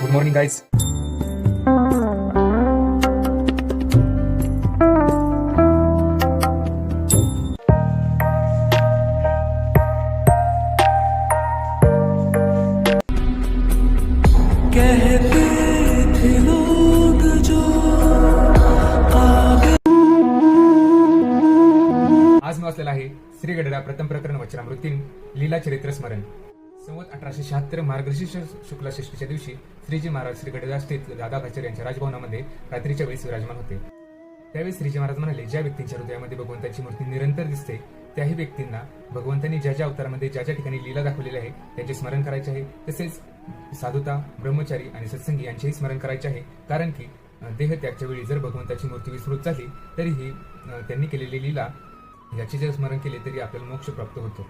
Good morning guys. आज मी वाचलेला आहे श्री गडरा प्रथम प्रकरण वचनामृत 3 लीला चरित्र स्मरण. संवत 1876 मार्गशीर्ष शुक्ल षष्ठीच्या दिवशी श्रीजी महाराज श्री गडरा स्थित दादाभाचर यांच्या राजभवनामध्ये रात्रीच्या वेळेस विराजमान होते. त्यावेळी श्रीजी महाराज म्हणाले, ज्या व्यक्तींच्या हृदयामध्ये भगवंताची मूर्ती निरंतर दिसते त्याही व्यक्तींना भगवंतांनी ज्या ज्या अवतारामध्ये ज्या ज्या ठिकाणी लीला दाखवलेली आहे त्यांचे स्मरण करायचे आहे. तसेच साधुता, ब्रह्मचारी आणि सत्संगी यांचेही स्मरण करायचे आहे. कारण की देहत्यागच्या वेळी जर भगवंताची मूर्ती विस्मृत झाली तरीही त्यांनी केलेली लीला याचे जर स्मरण केले तरी आपल्याला मोक्ष प्राप्त होतो.